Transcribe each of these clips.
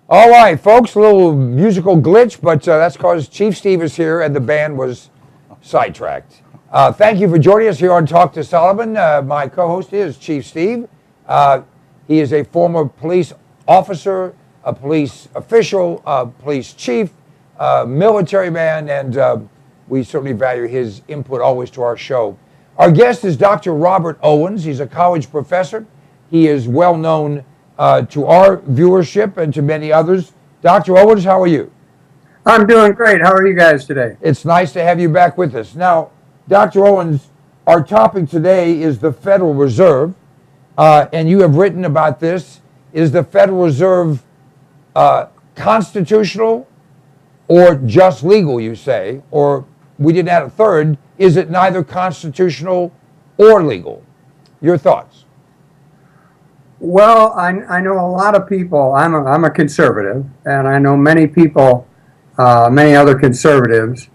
All right, folks, a little musical glitch, but that's because Chief Steve is here and the band was sidetracked. Thank you for joining us here on Talk to Solomon. My co-host is Chief Steve. He is a former police officer, a police official, a police chief, military man, and we certainly value his input always to our show. Our guest is Dr. Robert Owens. He's a college professor. He is well known to our viewership and to many others. Dr. Owens, how are you? I'm doing great. How are you guys today? It's nice to have you back with us. Now, Dr. Owens, our topic today is the Federal Reserve, and you have written about this. Is the Federal Reserve constitutional or just legal, you say? Or we didn't add a third. Is it neither constitutional or legal? Your thoughts? Well, I know a lot of people. I'm a conservative, and I know many people, many other conservatives,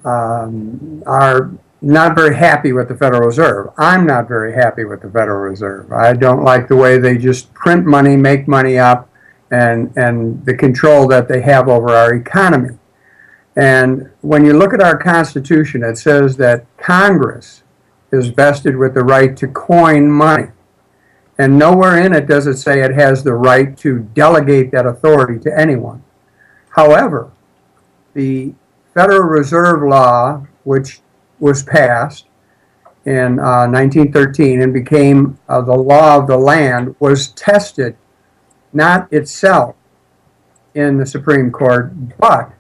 are not very happy with the Federal Reserve. I'm not very happy with the Federal Reserve. I don't like the way they just print money, make money up, and the control that they have over our economy. And when you look at our Constitution, it says that Congress is vested with the right to coin money. And nowhere in it does it say it has the right to delegate that authority to anyone. However, the Federal Reserve Law, which was passed in 1913 and became the law of the land, was tested, not itself in the Supreme Court, but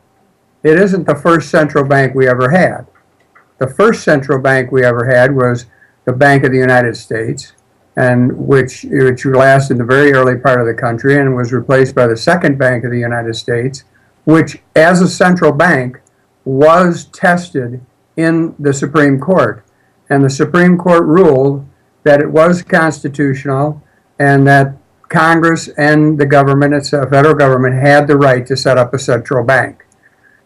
it isn't the first central bank we ever had. The first central bank we ever had was the Bank of the United States, and which lasted in the very early part of the country and was replaced by the Second Bank of the United States, which as a central bank was tested in the Supreme Court. And the Supreme Court ruled that it was constitutional and that Congress and the government, it's a federal government, had the right to set up a central bank.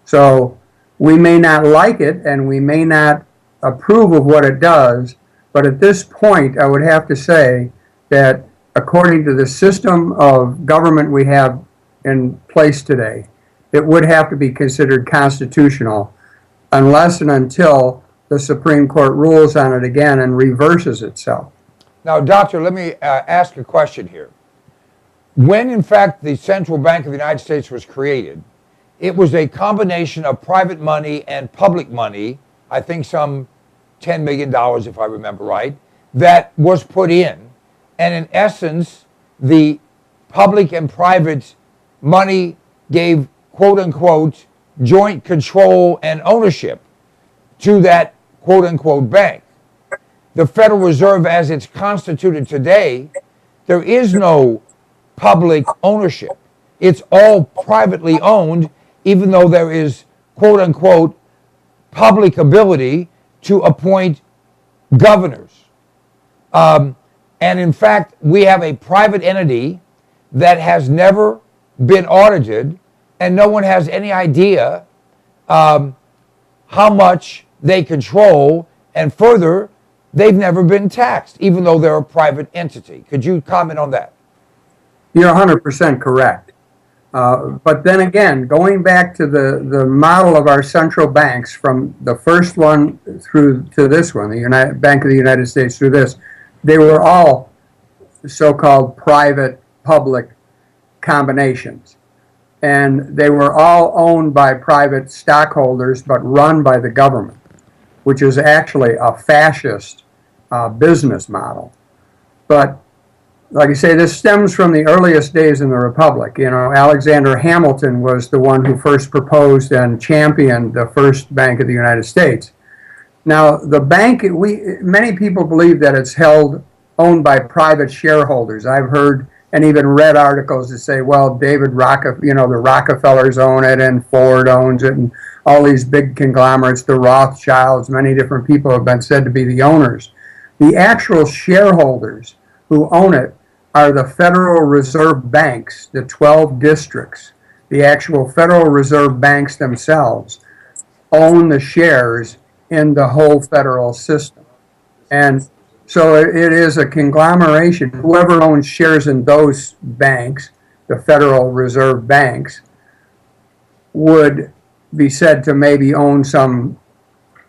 So we may not like it and we may not approve of what it does, but at this point, I would have to say that according to the system of government we have in place today, it would have to be considered constitutional unless and until the Supreme Court rules on it again and reverses itself. Now, Doctor, let me ask a question here. When, in fact, the Central Bank of the United States was created, it was a combination of private money and public money, I think some $10 million, if I remember right, that was put in. And in essence, the public and private money gave, quote unquote, joint control and ownership to that, quote unquote, bank. The Federal Reserve, as it's constituted today, there is no public ownership. It's all privately owned, even though there is, quote unquote, public ability to appoint governors. And in fact, we have a private entity that has never been audited, and no one has any idea how much they control, and further, they've never been taxed, even though they're a private entity. Could you comment on that? You're 100% correct. But then again, going back to the model of our central banks, from the first one through to this one, the Bank of the United States through this, they were all so-called private-public combinations. And they were all owned by private stockholders, but run by the government, which is actually a fascist business model. But like I say, this stems from the earliest days in the Republic. You know, Alexander Hamilton was the one who first proposed and championed the first Bank of the United States. Now, the bank, many people believe that it's owned by private shareholders. I've heard and even read articles that say, well, the Rockefellers own it and Ford owns it and all these big conglomerates, the Rothschilds, many different people have been said to be the owners. The actual shareholders who own it are the Federal Reserve banks, the 12 districts. The actual Federal Reserve banks themselves own the shares in the whole federal system. And so it is a conglomeration. Whoever owns shares in those banks the Federal Reserve banks, would be said to maybe own some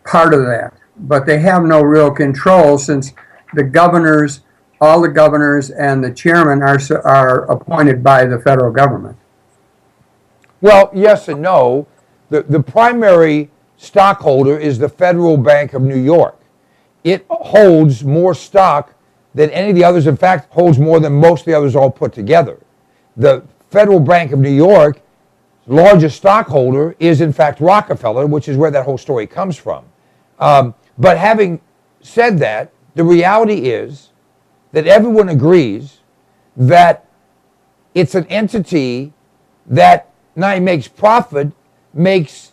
part of that. But they have no real control, since the governors, all the governors and the chairman are appointed by the federal government. Well, yes and no. The primary stockholder is the Federal Bank of New York. It holds more stock than any of the others. In fact, holds more than most of the others all put together. The Federal Bank of New York, largest stockholder, is in fact Rockefeller, which is where that whole story comes from. But having said that, the reality is that everyone agrees that it's an entity that not only makes profit, makes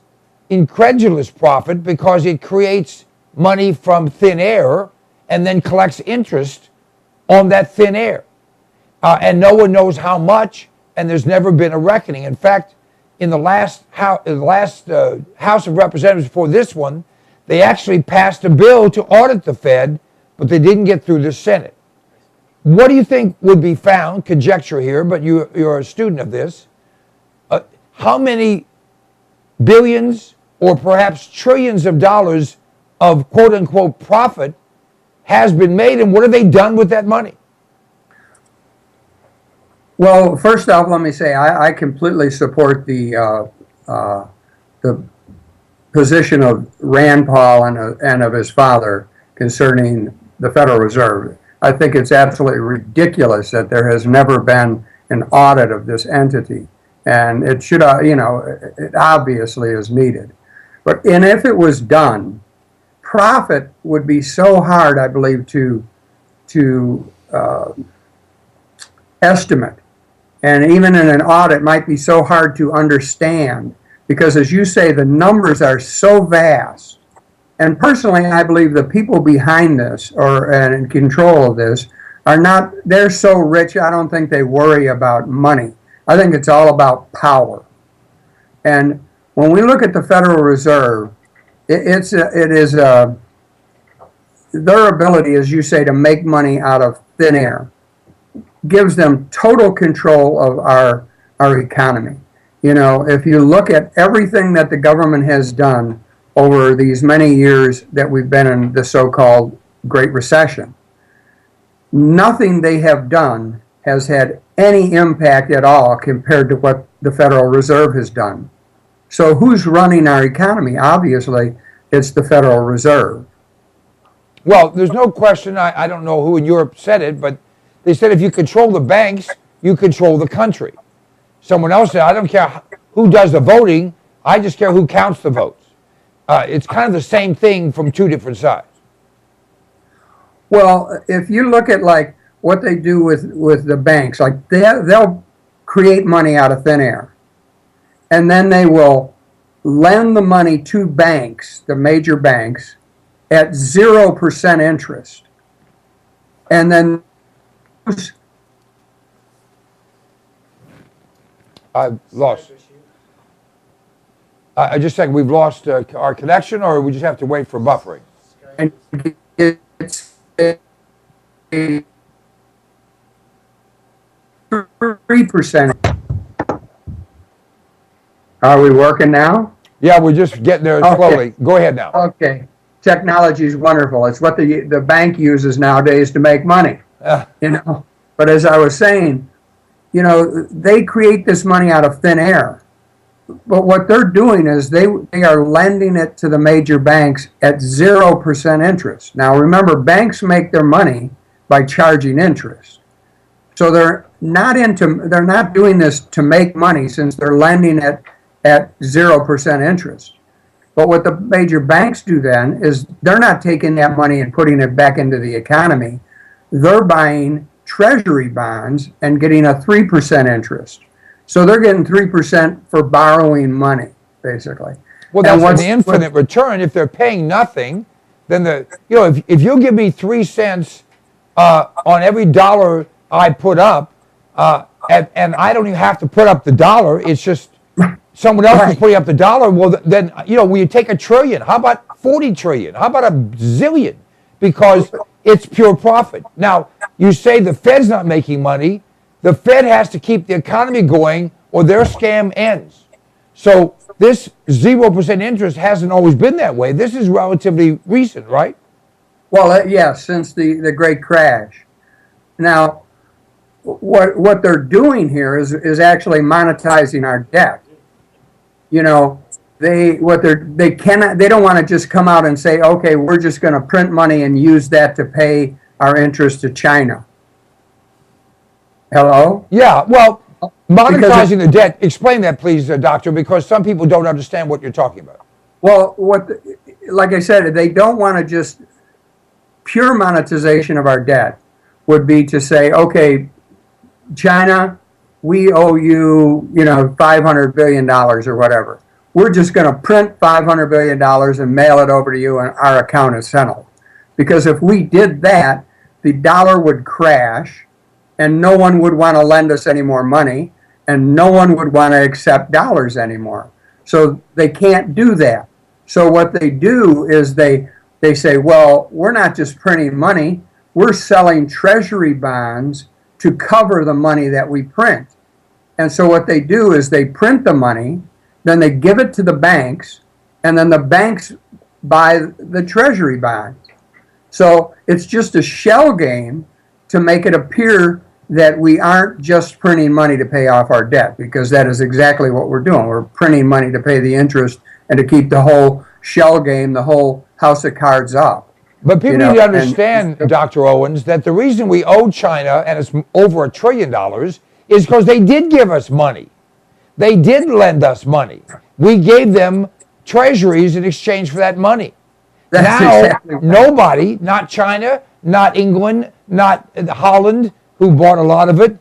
incredulous profit, because it creates money from thin air and then collects interest on that thin air. And no one knows how much, and there's never been a reckoning. In fact, in the last House of Representatives before this one, they actually passed a bill to audit the Fed, but they didn't get through the Senate. What do you think would be found, conjecture here, but you're a student of this, how many billions or perhaps trillions of dollars of quote-unquote profit has been made, and what have they done with that money? Well, first off, let me say I completely support the position of Rand Paul and of his father concerning the Federal Reserve. I think it's absolutely ridiculous that there has never been an audit of this entity, and it should, it obviously is needed. And if it was done, profit would be so hard, I believe, to estimate. And even in an audit might be so hard to understand, because as you say, the numbers are so vast. And personally, I believe the people behind this and in control of this they're so rich, I don't think they worry about money. I think it's all about power. And when we look at the Federal Reserve, it is their ability, as you say, to make money out of thin air gives them total control of our economy. If you look at everything that the government has done over these many years that we've been in the so-called Great Recession, nothing they have done has had any impact at all compared to what the Federal Reserve has done. So who's running our economy? Obviously, it's the Federal Reserve. Well, there's no question, I don't know who in Europe said it, but they said if you control the banks, you control the country. Someone else said, I don't care who does the voting, I just care who counts the votes. It's kind of the same thing from two different sides. Well, if you look at like what they do with the banks, like they'll create money out of thin air, and then they will lend the money to banks, the major banks, at 0% interest, and then I've lost. I just think we've lost our connection, or we just have to wait for buffering. And it's 3%. Are we working now? Yeah, we're just getting there slowly. Okay. Go ahead now. Okay. Technology is wonderful. It's what the bank uses nowadays to make money. But as I was saying, they create this money out of thin air. But what they're doing is they are lending it to the major banks at 0% interest. Now remember, banks make their money by charging interest. So they're not doing this to make money, since they're lending it at 0% interest. But what the major banks do then is they're not taking that money and putting it back into the economy. They're buying treasury bonds and getting a 3% interest. So they're getting 3% for borrowing money, basically. Well, that's the infinite return. If they're paying nothing, then if you'll give me 3 cents on every dollar I put up, and I don't even have to put up the dollar, it's just someone else is putting up the dollar. Well, then when you take $1 trillion, how about 40 trillion? How about $1 zillion? Because it's pure profit. Now, you say the Fed's not making money. the Fed has to keep the economy going or their scam ends. So this 0% interest hasn't always been that way. This is relatively recent, right? Well, yes, since the great crash. Now, what they're doing here is actually monetizing our debt. You know, they don't want to just come out and say, okay, we're just going to print money and use that to pay our interest to China. Hello? Yeah, well, monetizing the debt, explain that please, doctor, because some people don't understand what you're talking about. Well, like I said, they don't want to just, pure monetization of our debt would be to say, okay, China, we owe you, $500 billion or whatever. We're just going to print $500 billion and mail it over to you, and our account is settled. Because if we did that, the dollar would crash, and no one would want to lend us any more money, and no one would want to accept dollars anymore. So they can't do that. So what they do is they say, well, we're not just printing money, we're selling treasury bonds to cover the money that we print. And so what they do is they print the money, then they give it to the banks, and then the banks buy the treasury bonds. So it's just a shell game to make it appear that we aren't just printing money to pay off our debt, because that is exactly what we're doing. We're printing money to pay the interest and to keep the whole shell game, the whole house of cards up. But people need to understand, Dr. Owens, that the reason we owe China, and it's over $1 trillion, is because they did give us money. They did lend us money. We gave them treasuries in exchange for that money. That's now, exactly right. Nobody, not China, not England, not Holland, who bought a lot of it,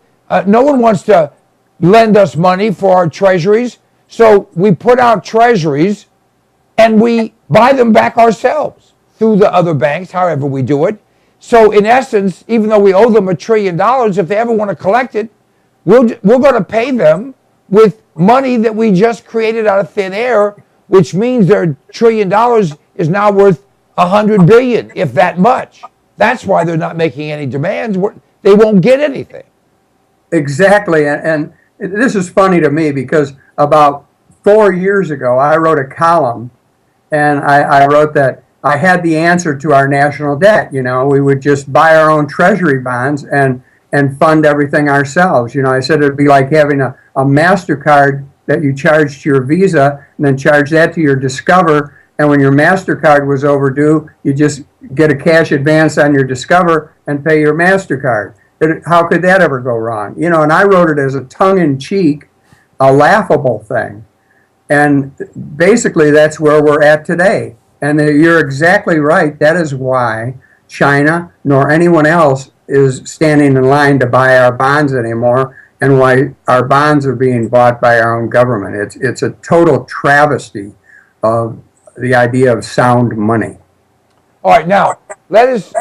no one wants to lend us money for our treasuries. So we put out treasuries and we buy them back ourselves through the other banks, however we do it. So in essence, even though we owe them $1 trillion, if they ever want to collect it, we're going to pay them with money that we just created out of thin air, which means their $1 trillion is now worth $100 billion, if that much. That's why they're not making any demands. They won't get anything. Exactly. And this is funny to me because about 4 years ago, I wrote a column, and I wrote that I had the answer to our national debt. We would just buy our own treasury bonds and fund everything ourselves. I said it'd be like having a MasterCard that you charge to your Visa and then charge that to your Discover. And when your MasterCard was overdue, you just get a cash advance on your Discover and pay your MasterCard. How could that ever go wrong? And I wrote it as a tongue-in-cheek, a laughable thing. And basically that's where we're at today. And you're exactly right. That is why China nor anyone else is standing in line to buy our bonds anymore, and why our bonds are being bought by our own government. It's a total travesty of the idea of sound money. All right, now, let us,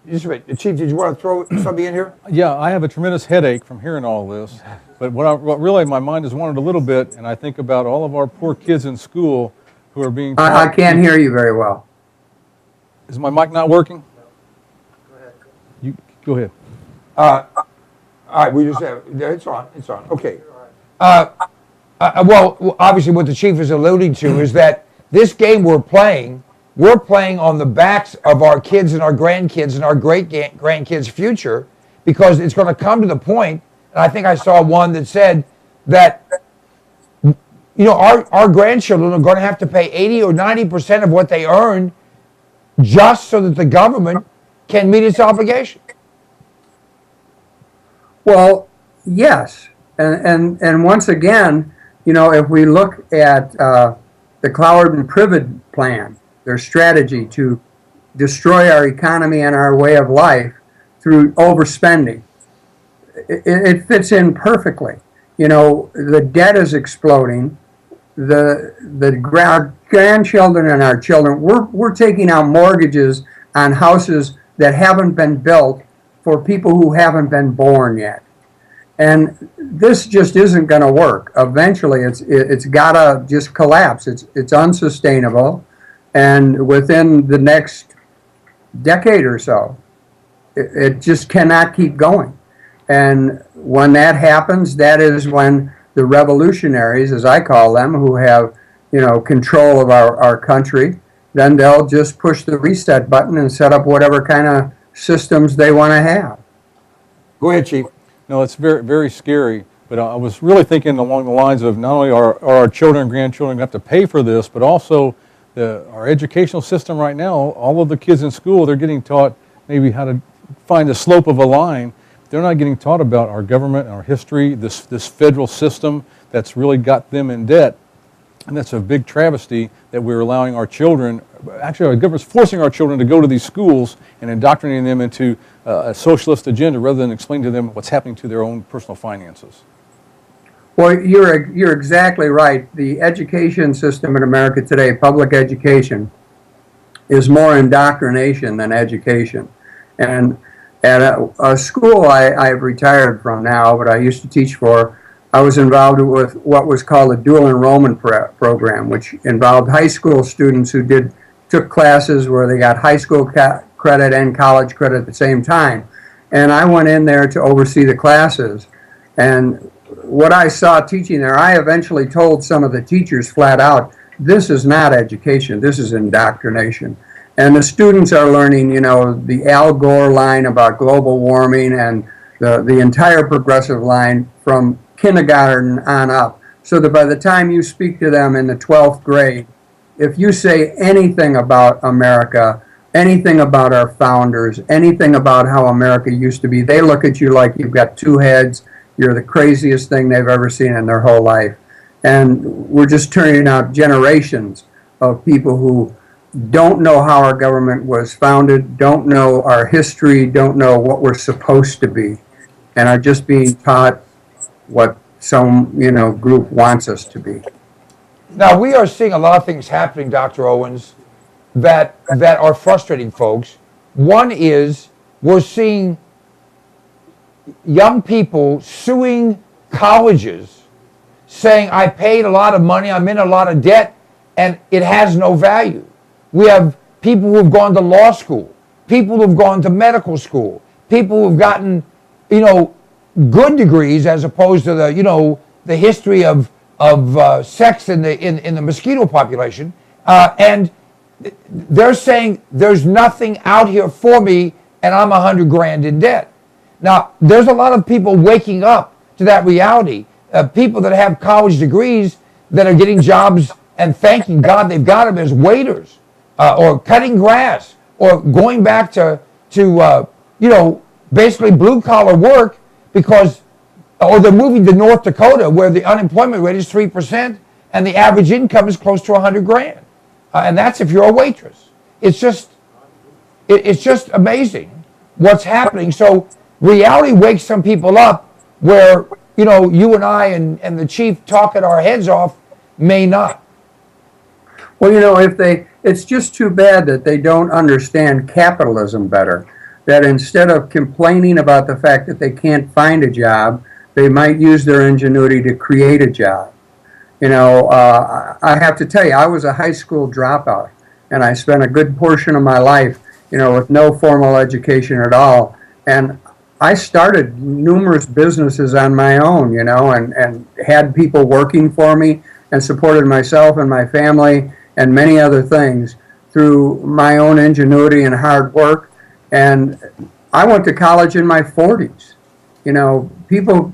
Chief, did you want to throw something in here? Yeah, I have a tremendous headache from hearing all this. But what really my mind has wandered a little bit, and I think about all of our poor kids in school who are being taught. I can't hear you very well. Is my mic not working? Go ahead. You go ahead. All right, we just have, it's on, okay. Well, obviously what the Chief is alluding to is that this game we're playing on the backs of our kids and our grandkids and our great-grandkids' future, because it's going to come to the point, and I think I saw one that said that, our grandchildren are going to have to pay 80 or 90% of what they earn just so that the government can meet its obligation. Well, yes. And once again, if we look at the Cloward and Privet plan, their strategy to destroy our economy and our way of life through overspending, it fits in perfectly. The debt is exploding. Our grandchildren and our children, we're taking out mortgages on houses that haven't been built for people who haven't been born yet. And this just isn't going to work. Eventually, it's got to just collapse. It's unsustainable. And within the next decade or so, it just cannot keep going. And when that happens, that is when the revolutionaries, as I call them, who have, control of our country, then they'll just push the reset button and set up whatever kind of systems they want to have. Go ahead, Chief. No, it's very, very scary. But I was really thinking along the lines of not only are our children and grandchildren going to have to pay for this, but also our educational system right now, all of the kids in school, they're getting taught maybe how to find the slope of a line. They're not getting taught about our government, our history, this federal system that's really got them in debt. And that's a big travesty that we're allowing our children, actually our government's forcing our children to go to these schools and indoctrinating them into a socialist agenda rather than explaining to them what's happening to their own personal finances. Well, you're exactly right. The education system in America today, public education, is more indoctrination than education. And at a school I've retired from now, but I used to teach for, I was involved with what was called a dual enrollment program, which involved high school students who took classes where they got high school credit and college credit at the same time. And I went in there to oversee the classes. And what I saw teaching there, I eventually told some of the teachers flat out, this is not education, this is indoctrination. And the students are learning, the Al Gore line about global warming and the entire progressive line from kindergarten on up. So that by the time you speak to them in the 12th grade, if you say anything about America, anything about our founders, anything about how America used to be, they look at you like you've got two heads. You're the craziest thing they've ever seen in their whole life. And we're just turning out generations of people who don't know how our government was founded, don't know our history, don't know what we're supposed to be, and are just being taught what some, group wants us to be. Now, we are seeing a lot of things happening, Dr. Owens, that are frustrating folks. One is we're seeing young people suing colleges saying, I paid a lot of money, I'm in a lot of debt, and it has no value. We have people who have gone to law school, people who have gone to medical school, people who have gotten, good degrees as opposed to the history of sex in the mosquito population, and they're saying there's nothing out here for me, and I'm $100,000 in debt. Now, there's a lot of people waking up to that reality. People that have college degrees that are getting jobs and thanking God they've got them as waiters, or cutting grass, or going back to basically blue collar work or they're moving to North Dakota where the unemployment rate is 3% and the average income is close to $100,000, and that's if you're a waitress. It's just amazing what's happening. So reality wakes some people up where you and I and the chief talking our heads off may not. Well, it's just too bad that they don't understand capitalism better. That instead of complaining about the fact that they can't find a job, they might use their ingenuity to create a job. I have to tell you, I was a high school dropout, and I spent a good portion of my life, with no formal education at all. And I started numerous businesses on my own, and had people working for me and supported myself and my family and many other things through my own ingenuity and hard work. And I went to college in my 40s. People,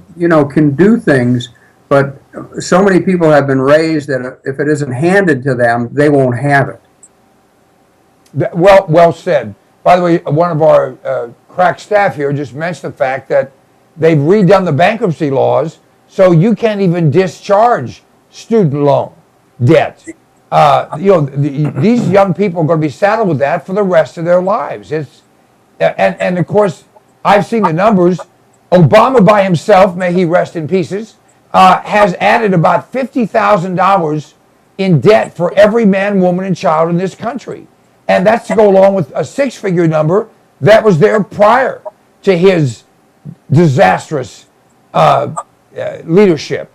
can do things, but so many people have been raised that if it isn't handed to them, they won't have it. Well said. By the way, one of our crack staff here just mentioned the fact that they've redone the bankruptcy laws, so you can't even discharge student loan debt. These young people are going to be saddled with that for the rest of their lives. And of course, I've seen the numbers. Obama by himself, may he rest in pieces, has added about $50,000 in debt for every man, woman, and child in this country. And that's to go along with a six-figure number that was there prior to his disastrous leadership.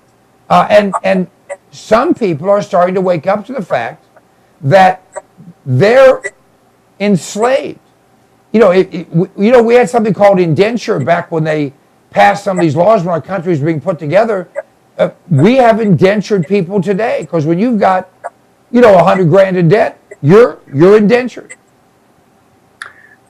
And some people are starting to wake up to the fact that they're enslaved. We had something called indenture back when they passed some of these laws when our country was being put together, we have indentured people today, because when you've got, 100 grand in debt, you're indentured.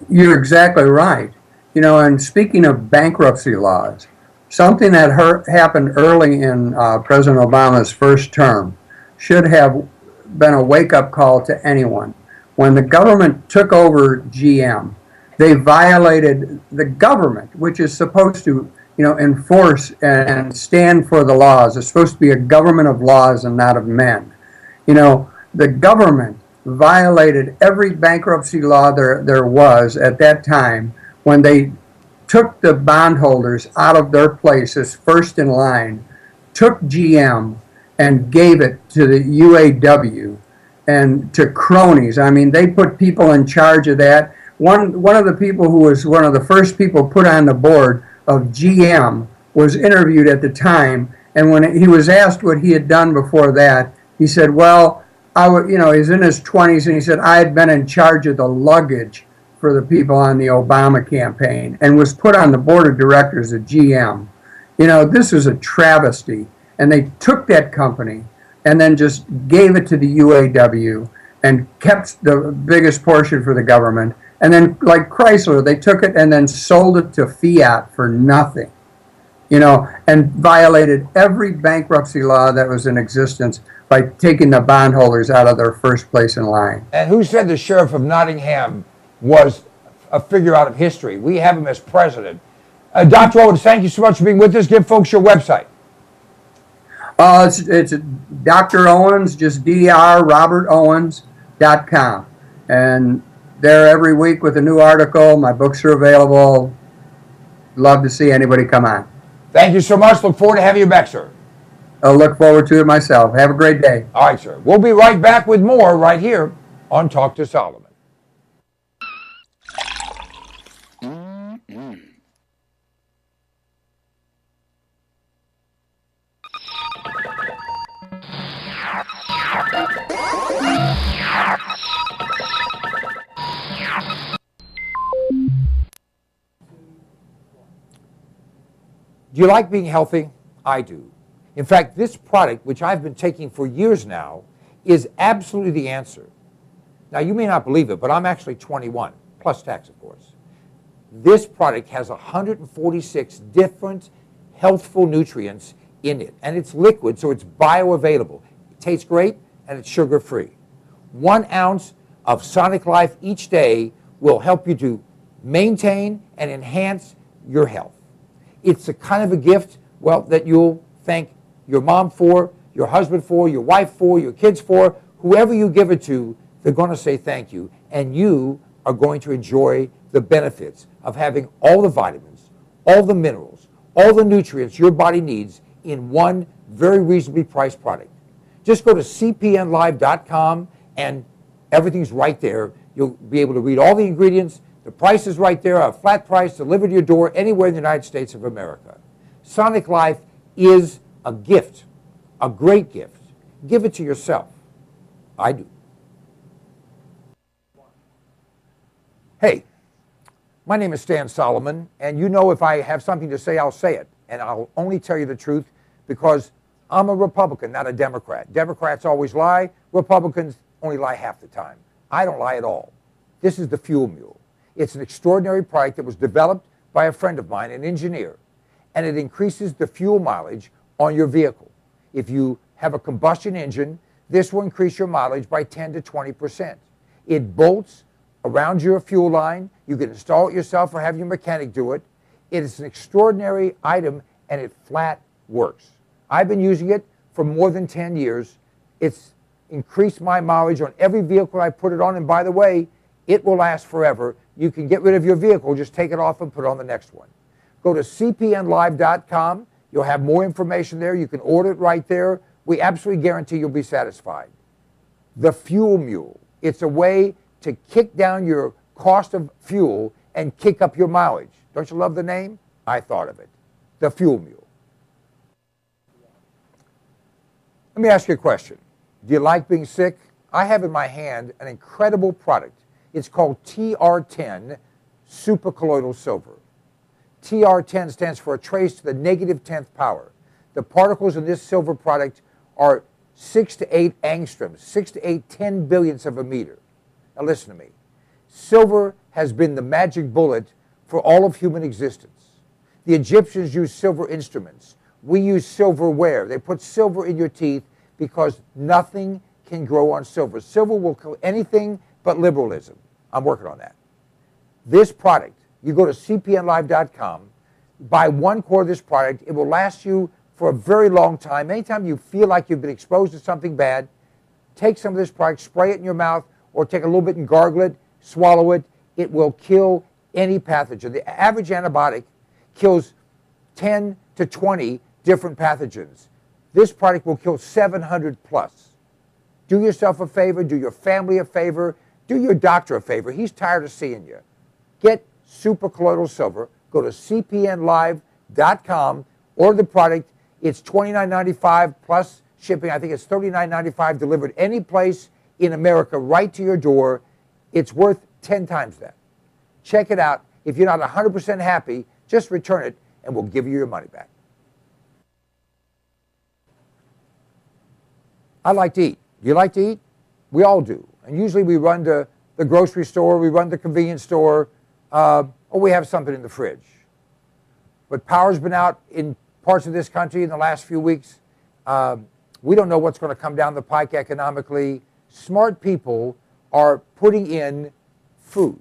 You're exactly right. And speaking of bankruptcy laws, something that happened early in President Obama's first term should have been a wake-up call to anyone. When the government took over GM, they violated the government, which is supposed to, enforce and stand for the laws. It's supposed to be a government of laws and not of men. The government violated every bankruptcy law there was at that time when they took the bondholders out of their places first in line, took GM and gave it to the UAW and to cronies. I mean, they put people in charge of that. One of the people who was one of the first people put on the board of GM was interviewed at the time, and when he was asked what he had done before that, he said, well, he's in his 20s, and he said, I had been in charge of the luggage for the people on the Obama campaign, and was put on the board of directors of GM. This was a travesty, and they took that company and then just gave it to the UAW and kept the biggest portion for the government. And then, like Chrysler, they took it and then sold it to Fiat for nothing, and violated every bankruptcy law that was in existence by taking the bondholders out of their first place in line. And who said the sheriff of Nottingham was a figure out of history? We have him as president. Dr. Owens, thank you so much for being with us. Give folks your website. It's Dr. Owens, just drrobertowens.com. And there every week with a new article. My books are available. Love to see anybody come on. Thank you so much. Look forward to having you back, sir. I'll look forward to it myself. Have a great day. All right, sir. We'll be right back with more right here on Talk to Solomon. Do you like being healthy? I do. In fact, this product, which I've been taking for years now, is absolutely the answer. Now, you may not believe it, but I'm actually 21, plus tax, of course. This product has 146 different healthful nutrients in it, and it's liquid, so it's bioavailable. It tastes great, and it's sugar-free. 1 ounce of Sonic Life each day will help you to maintain and enhance your health. It's the kind of a gift, well, that you'll thank your mom for, your husband for, your wife for, your kids for. Whoever you give it to, they're going to say thank you, and you are going to enjoy the benefits of having all the vitamins, all the minerals, all the nutrients your body needs in one very reasonably priced product. Just go to cpnlive.com and everything's right there. You'll be able to read all the ingredients. The price is right there, a flat price delivered to your door anywhere in the United States of America. Sonic Life is a gift, a great gift. Give it to yourself. I do. Hey, my name is Stan Solomon, and you know if I have something to say, I'll say it. And I'll only tell you the truth because I'm a Republican, not a Democrat. Democrats always lie. Republicans only lie half the time. I don't lie at all. This is the Fuel Mule. It's an extraordinary product that was developed by a friend of mine, an engineer, and it increases the fuel mileage on your vehicle. If you have a combustion engine, this will increase your mileage by 10 to 20%. It bolts around your fuel line. You can install it yourself or have your mechanic do it. It is an extraordinary item, and it flat works. I've been using it for more than 10 years. It's increased my mileage on every vehicle I put it on, and by the way, it will last forever. You can get rid of your vehicle, just take it off and put on the next one. Go to cpnlive.com. You'll have more information there. You can order it right there. We absolutely guarantee you'll be satisfied. The Fuel Mule. It's a way to kick down your cost of fuel and kick up your mileage. Don't you love the name? I thought of it. The Fuel Mule. Let me ask you a question. Do you like being sick? I have in my hand an incredible product. It's called TR10 Supercolloidal Silver. TR10 stands for a trace to the negative 10th power. The particles in this silver product are 6 to 8 angstroms, 6 to 8 10 billionths of a meter. Now listen to me. Silver has been the magic bullet for all of human existence. The Egyptians used silver instruments. We use silverware. They put silver in your teeth because nothing can grow on silver. Silver will kill anything but liberalism. I'm working on that. This product, you go to cpnlive.com, buy 1 quart of this product. It will last you for a very long time. Anytime you feel like you've been exposed to something bad, take some of this product, spray it in your mouth, or take a little bit and gargle it, swallow it. It will kill any pathogen. The average antibiotic kills 10 to 20 different pathogens. This product will kill 700 plus. Do yourself a favor, do your family a favor, do your doctor a favor. He's tired of seeing you. Get supracolloidal silver. Go to cpnlive.com, order the product. It's $29.95 plus shipping. I think it's $39.95 delivered any place in America right to your door. It's worth 10 times that. Check it out. If you're not 100% happy, just return it and we'll give you your money back. I like to eat. Do you like to eat? We all do. And usually we run to the grocery store, we run to the convenience store, or we have something in the fridge. But power's been out in parts of this country in the last few weeks. We don't know what's going to come down the pike economically. Smart people are putting in food.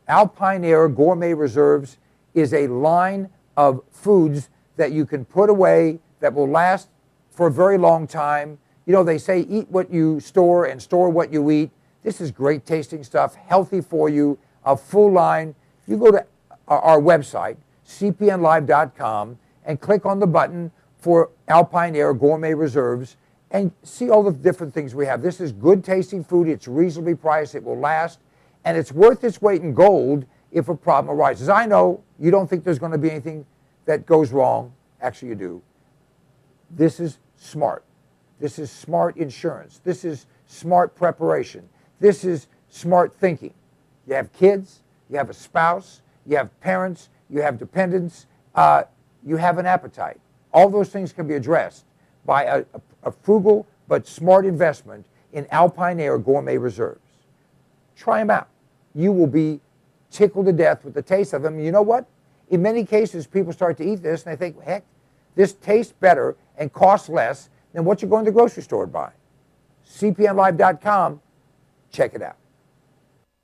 Alpine Air Gourmet Reserves is a line of foods that you can put away that will last for a very long time. You know, they say eat what you store and store what you eat. This is great tasting stuff, healthy for you, a full line. You go to our website, cpnlive.com, and click on the button for Alpine Air Gourmet Reserves and see all the different things we have. This is good tasting food. It's reasonably priced. It will last. And it's worth its weight in gold if a problem arises. I know you don't think there's going to be anything that goes wrong. Actually, you do. This is smart. This is smart insurance. This is smart preparation. This is smart thinking. You have kids, you have a spouse, you have parents, you have dependents, you have an appetite. All those things can be addressed by a frugal but smart investment in Alpine Air Gourmet Reserves. Try them out. You will be tickled to death with the taste of them. You know what? In many cases, people start to eat this and they think, heck, this tastes better and costs less than what you're going to the grocery store to buy. cpnlive.com, check it out.